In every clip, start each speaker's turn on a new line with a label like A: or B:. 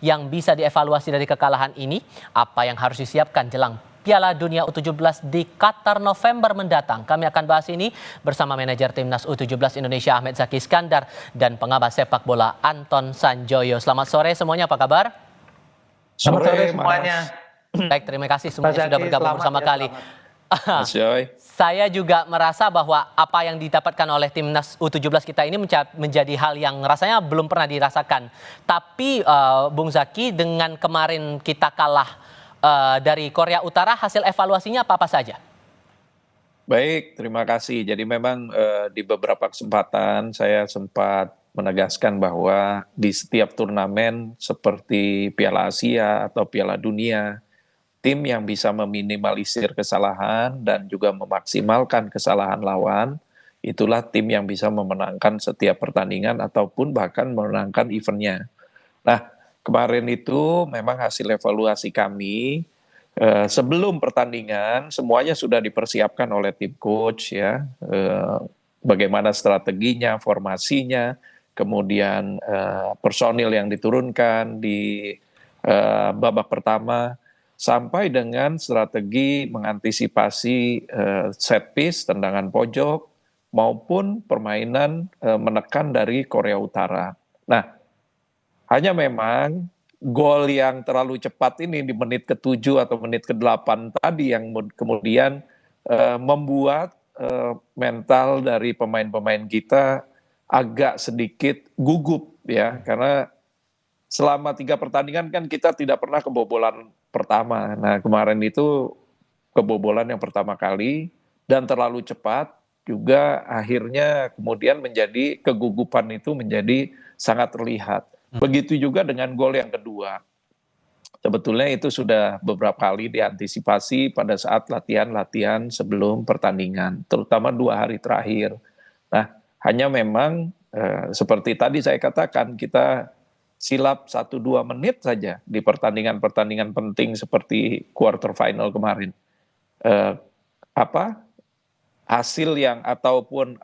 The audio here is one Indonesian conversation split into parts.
A: yang bisa dievaluasi dari kekalahan ini? Apa yang harus disiapkan jelang Piala Dunia U17 di Qatar November mendatang? Kami akan bahas ini bersama manajer Timnas U17 Indonesia Ahmed Zaki Iskandar dan pengamat sepak bola Anton Sanjoyo. Selamat sore semuanya, apa kabar?
B: Selamat sore semuanya.
A: Baik, terima kasih semuanya sudah bergabung bersama kali.
B: Mas Joy.
A: Saya juga merasa bahwa apa yang didapatkan oleh Timnas U17 kita ini menjadi hal yang rasanya belum pernah dirasakan. Tapi Bung Zaki, dengan kemarin kita kalah dari Korea Utara, hasil evaluasinya apa saja?
B: Baik, terima kasih. Jadi memang di beberapa kesempatan saya sempat menegaskan bahwa di setiap turnamen seperti Piala Asia atau Piala Dunia, tim yang bisa meminimalisir kesalahan dan juga memaksimalkan kesalahan lawan, itulah tim yang bisa memenangkan setiap pertandingan ataupun bahkan memenangkan eventnya. Nah, kemarin itu memang hasil evaluasi kami sebelum pertandingan semuanya sudah dipersiapkan oleh tim coach ya, bagaimana strateginya, formasinya, kemudian personil yang diturunkan di babak pertama, sampai dengan strategi mengantisipasi set piece, tendangan pojok, maupun permainan menekan dari Korea Utara. Nah, hanya memang gol yang terlalu cepat ini di menit ke-7 atau menit ke-8 tadi yang kemudian membuat mental dari pemain-pemain kita agak sedikit gugup ya, karena selama 3 pertandingan kan kita tidak pernah kebobolan pertama. Nah, kemarin itu kebobolan yang pertama kali dan terlalu cepat juga akhirnya kemudian menjadi kegugupan itu menjadi sangat terlihat. Begitu juga dengan gol yang kedua. Sebetulnya itu sudah beberapa kali diantisipasi pada saat latihan-latihan sebelum pertandingan, terutama 2 hari terakhir. Nah, hanya memang seperti tadi saya katakan, kita silap 1-2 menit saja di pertandingan-pertandingan penting seperti quarter final kemarin. Hasil yang ataupun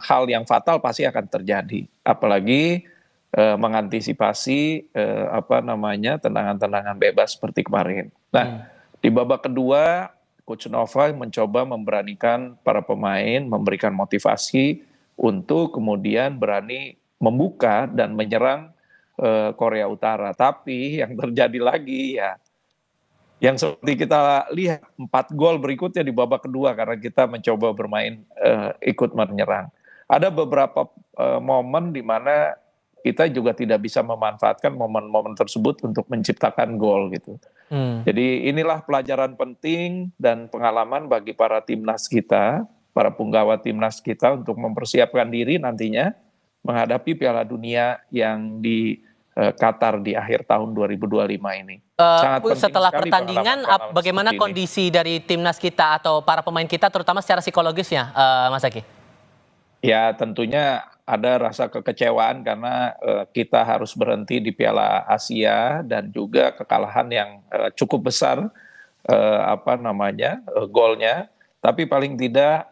B: hal yang fatal pasti akan terjadi. Apalagi mengantisipasi tendangan-tendangan bebas seperti kemarin. Nah, di babak kedua, Coach Nova mencoba memberanikan para pemain, memberikan motivasi untuk kemudian berani membuka dan menyerang Korea Utara. Tapi yang terjadi lagi ya, yang seperti kita lihat 4 gol berikutnya di babak kedua karena kita mencoba bermain ikut menyerang. Ada beberapa momen di mana kita juga tidak bisa memanfaatkan momen-momen tersebut untuk menciptakan gol gitu. Jadi inilah pelajaran penting dan pengalaman bagi para timnas kita, para punggawa timnas kita untuk mempersiapkan diri nantinya menghadapi Piala Dunia yang di Qatar di akhir tahun 2025 ini.
A: Setelah pertandingan, bagaimana kondisi dari timnas kita atau para pemain kita, terutama secara psikologisnya, Mas Zaki?
B: Ya, tentunya ada rasa kekecewaan karena kita harus berhenti di Piala Asia dan juga kekalahan yang cukup besar golnya. Tapi paling tidak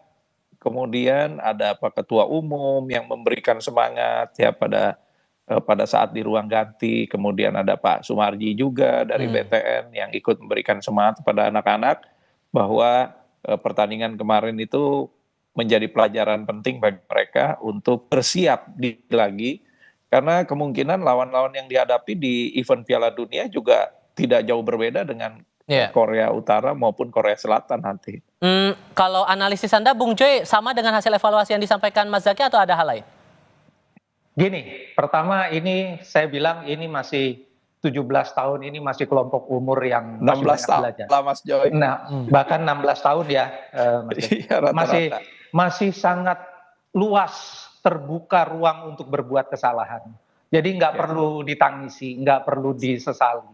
B: kemudian ada ketua umum yang memberikan semangat ya pada saat di ruang ganti, kemudian ada Pak Sumarji juga dari BTN yang ikut memberikan semangat kepada anak-anak bahwa pertandingan kemarin itu menjadi pelajaran penting bagi mereka untuk bersiap lagi, karena kemungkinan lawan-lawan yang dihadapi di event Piala Dunia juga tidak jauh berbeda dengan Korea Utara maupun Korea Selatan nanti.
A: Kalau analisis Anda, Bung Joy, sama dengan hasil evaluasi yang disampaikan Mas Zaki atau ada hal lain?
C: Gini, pertama ini saya bilang ini masih 17 tahun, ini masih kelompok umur yang
B: 16 tahun lah Mas Joy.
C: Nah, bahkan 16 tahun ya, masih sangat luas terbuka ruang untuk berbuat kesalahan. Jadi nggak perlu ditangisi, nggak perlu disesali.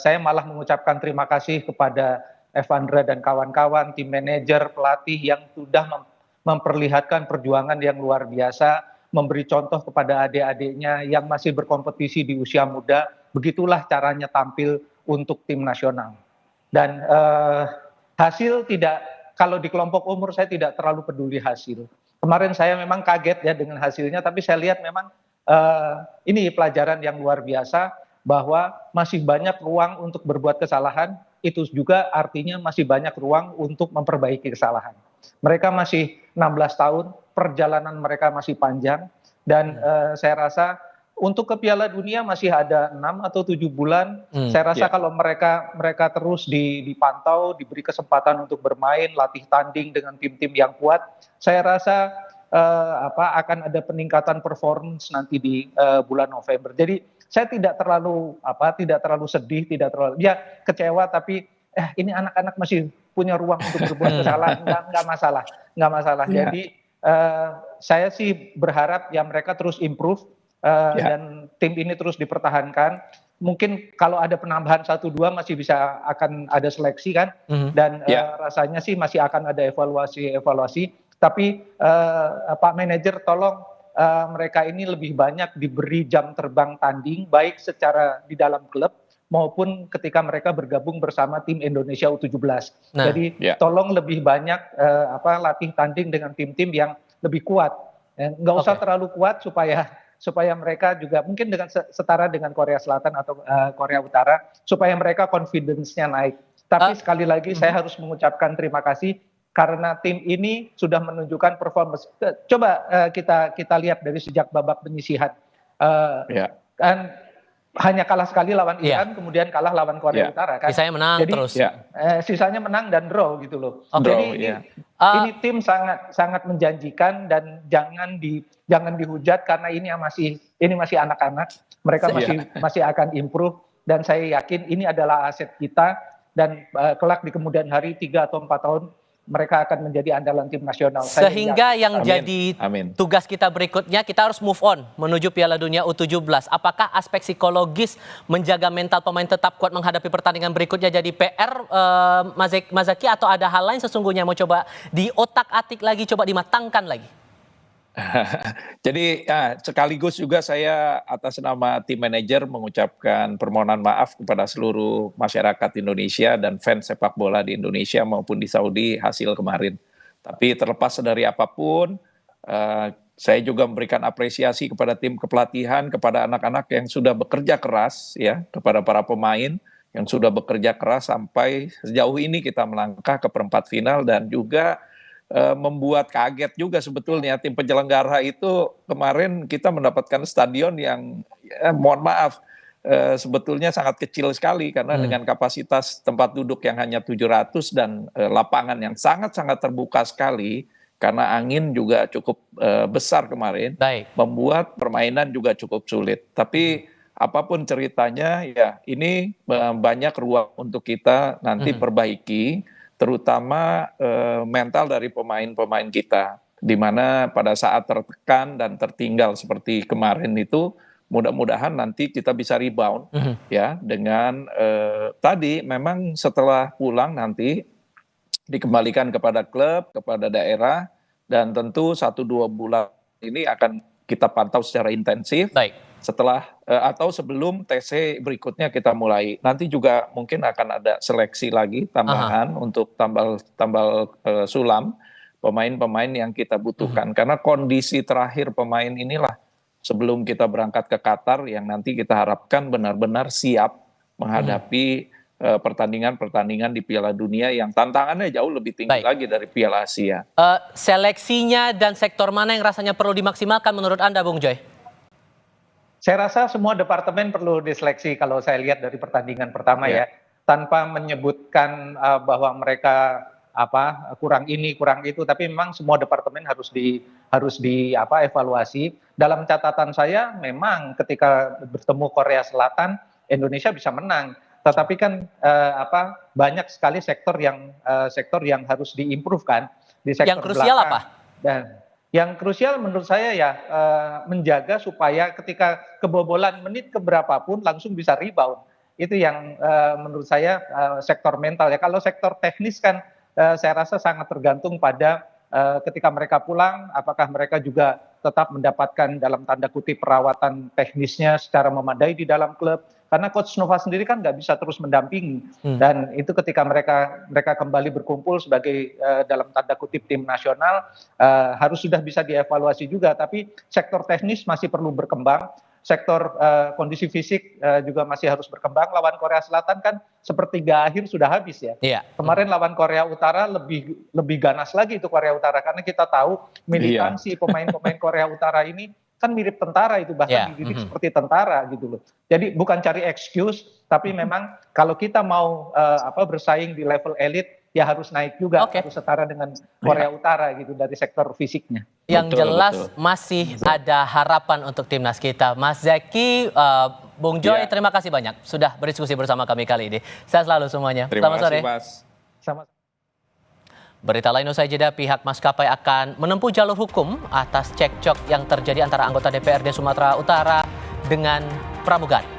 C: Saya malah mengucapkan terima kasih kepada Evandra dan kawan-kawan, tim manajer, pelatih yang sudah memperlihatkan perjuangan yang luar biasa, memberi contoh kepada adik-adiknya yang masih berkompetisi di usia muda. Begitulah caranya tampil untuk tim nasional. Dan hasil tidak, kalau di kelompok umur saya tidak terlalu peduli hasil. Kemarin saya memang kaget ya dengan hasilnya, tapi saya lihat memang ini pelajaran yang luar biasa bahwa masih banyak ruang untuk berbuat kesalahan, itu juga artinya masih banyak ruang untuk memperbaiki kesalahan. Mereka masih 16 tahun, perjalanan mereka masih panjang, dan saya rasa untuk ke Piala Dunia masih ada 6 atau 7 bulan. Saya rasa kalau mereka terus dipantau, diberi kesempatan untuk bermain, latih tanding dengan tim-tim yang kuat, saya rasa akan ada peningkatan performance nanti di bulan November. Jadi saya tidak terlalu sedih, tidak terlalu kecewa, tapi ini anak-anak masih punya ruang untuk berbuat kesalahan, nggak masalah.
B: Ya.
C: Jadi saya sih berharap ya mereka terus improve dan tim ini terus dipertahankan. Mungkin kalau ada penambahan 1-2 masih bisa akan ada seleksi kan, dan rasanya sih masih akan ada evaluasi. Tapi Pak Manajer tolong mereka ini lebih banyak diberi jam terbang tanding, baik secara di dalam klub maupun ketika mereka bergabung bersama tim Indonesia U17. Jadi tolong lebih banyak latih tanding dengan tim-tim yang lebih kuat. Nggak usah terlalu kuat supaya mereka juga mungkin dengan setara dengan Korea Selatan atau Korea Utara, supaya mereka confidence-nya naik. Tapi sekali lagi saya harus mengucapkan terima kasih karena tim ini sudah menunjukkan performance. Coba kita lihat dari sejak babak penyisihan. Kan hanya kalah sekali lawan Iran, kemudian kalah lawan Korea Utara kan.
A: Sisanya menang. Jadi, terus.
C: Sisanya menang dan draw gitu loh. Jadi ini tim sangat menjanjikan, dan jangan dihujat karena ini masih anak-anak. Mereka masih akan improve, dan saya yakin ini adalah aset kita, dan kelak di kemudian hari 3 atau 4 tahun mereka akan menjadi andalan tim nasional.
A: Sehingga yang jadi tugas kita berikutnya, kita harus move on menuju Piala Dunia U17. Apakah aspek psikologis menjaga mental pemain tetap kuat menghadapi pertandingan berikutnya jadi PR, Mas Zaky, atau ada hal lain sesungguhnya mau coba diotak-atik lagi, coba dimatangkan lagi?
B: Jadi sekaligus juga saya atas nama tim manajer mengucapkan permohonan maaf kepada seluruh masyarakat Indonesia dan fans sepak bola di Indonesia maupun di Saudi hasil kemarin. Tapi terlepas dari apapun, saya juga memberikan apresiasi kepada tim kepelatihan, kepada anak-anak yang sudah bekerja keras, ya, kepada para pemain yang sudah bekerja keras sampai sejauh ini kita melangkah ke perempat final, dan juga membuat kaget juga sebetulnya tim penyelenggara itu. Kemarin kita mendapatkan stadion yang mohon maaf sebetulnya sangat kecil sekali, karena dengan kapasitas tempat duduk yang hanya 700 dan lapangan yang sangat-sangat terbuka sekali karena angin juga cukup besar kemarin. Membuat permainan juga cukup sulit. Tapi apapun ceritanya, ya ini banyak ruang untuk kita nanti perbaiki, terutama mental dari pemain-pemain kita, di mana pada saat tertekan dan tertinggal seperti kemarin itu, mudah-mudahan nanti kita bisa rebound, ya, dengan tadi memang setelah pulang nanti dikembalikan kepada klub, kepada daerah, dan tentu 1-2 bulan ini akan kita pantau secara intensif. Setelah atau sebelum TC berikutnya kita mulai. Nanti juga mungkin akan ada seleksi lagi tambahan untuk tambal sulam pemain-pemain yang kita butuhkan. Karena kondisi terakhir pemain inilah sebelum kita berangkat ke Qatar yang nanti kita harapkan benar-benar siap menghadapi pertandingan-pertandingan di Piala Dunia yang tantangannya jauh lebih tinggi lagi dari Piala Asia.
A: Seleksinya dan sektor mana yang rasanya perlu dimaksimalkan menurut Anda, Bung Joy?
C: Saya rasa semua departemen perlu diseleksi kalau saya lihat dari pertandingan pertama ya, tanpa menyebutkan bahwa mereka kurang ini kurang itu, tapi memang semua departemen harus evaluasi. Dalam catatan saya memang ketika bertemu Korea Selatan Indonesia bisa menang, tetapi kan banyak sekali sektor yang harus diimprove kan di sektor
A: yang krusial
C: belakang.
A: apa?
C: Dan yang krusial menurut saya ya menjaga supaya ketika kebobolan menit keberapapun langsung bisa rebound. Itu yang menurut saya sektor mental ya. Kalau sektor teknis kan saya rasa sangat tergantung pada ketika mereka pulang, apakah mereka juga tetap mendapatkan dalam tanda kutip perawatan teknisnya secara memadai di dalam klub. Karena Coach Nova sendiri kan nggak bisa terus mendampingi, dan itu ketika mereka kembali berkumpul sebagai dalam tanda kutip tim nasional harus sudah bisa dievaluasi juga. Tapi sektor teknis masih perlu berkembang sektor kondisi fisik juga masih harus berkembang. Lawan Korea Selatan kan sepertiga akhir sudah habis ya.
A: Iya.
C: Kemarin lawan Korea Utara lebih ganas lagi itu Korea Utara, karena kita tahu militansi pemain-pemain Korea Utara ini kan mirip tentara, itu bahkan dididik seperti tentara gitu loh. Jadi bukan cari excuse, tapi memang kalau kita mau bersaing di level elit ya harus naik juga, harus setara dengan Korea Utara gitu dari sektor fisiknya.
A: Yang jelas masih ada harapan untuk timnas kita. Mas Zaky, Bung Joy, terima kasih banyak sudah berdiskusi bersama kami kali ini. Sehat selalu semuanya.
B: Terima
A: Selamat sore.
B: kasih, Mas.
C: Sama.
A: Berita lain usai jeda, pihak maskapai akan menempuh jalur hukum atas cekcok yang terjadi antara anggota DPRD Sumatera Utara dengan pramugari.